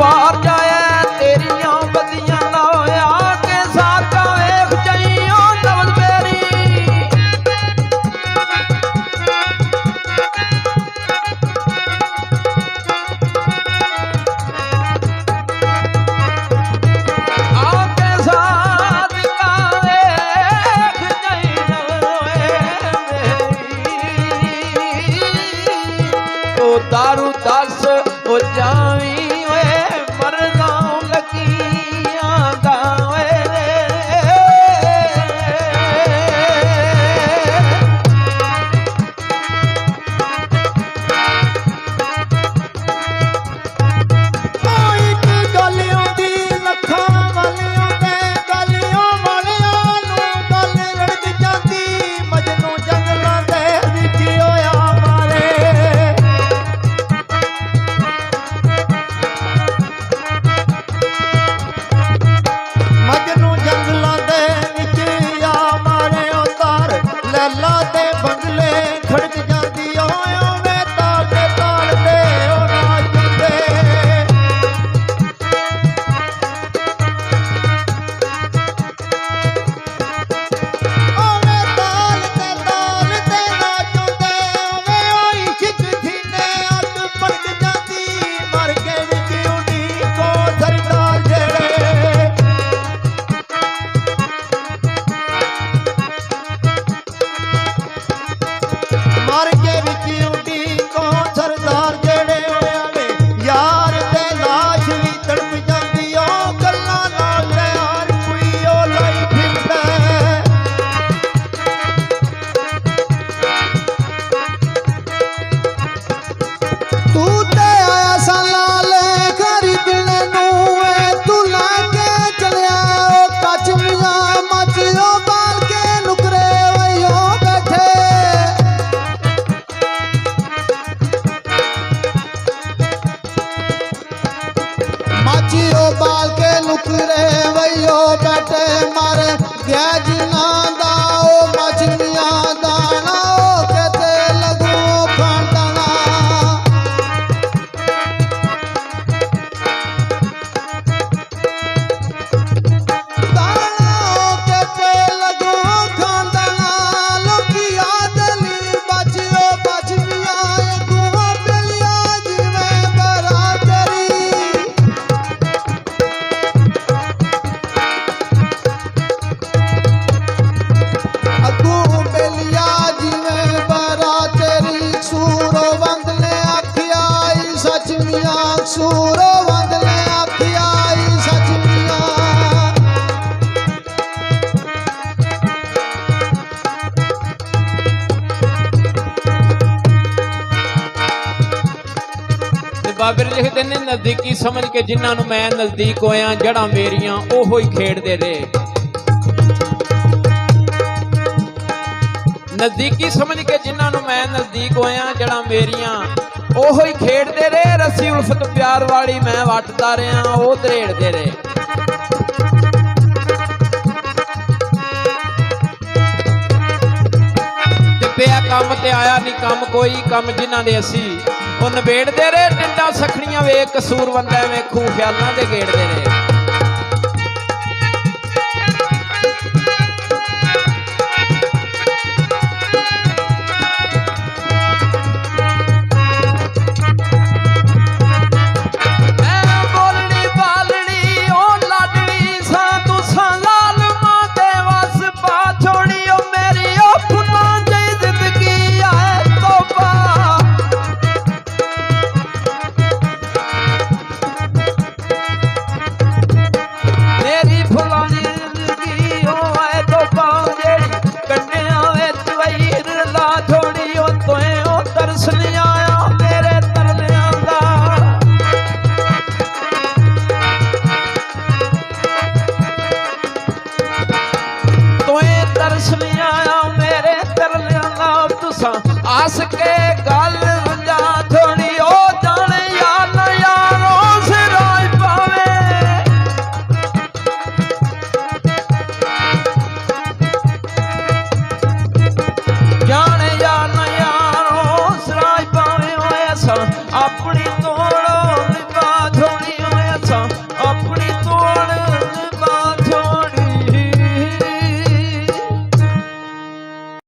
पार जाए तेरिया बदियां दा होया के साका वेख जाइयो नवल मेरी आके साथ का वेख जाइयो ओ दारू दस ओ जावी बाल के नुकरे वैयो बैठे मारे गैज ना दाओ मछलियां दाना कहते लगो खाना दाना कहते लगो खाना लोकिया दली बचियो बचमिया गुआ बेलिया जीवे बरादरी सूरो बदले आखिया सच मिया बाबर लिखते ने नजदीकी समझ के जिन्होंने मैं नजदीक होया जड़ा मेरिया ओहो ही खेड़ते रहे नजदीकी समझ के जिन्होंने मैं नजदीक होया जड़ा मेरिया ओहो ही खेड़ते रहे रस्सी उल्फत प्यार वाली मैं वटदा रहा वो दरेड़ते रहे पिया कम ते आया नहीं कम कोई कम जिन्हां दे असी वो नबेड़ते रहे टिंडा सखणियां वेख कसूर बंदा वेखू ख्यालां ते गेड़ते रहे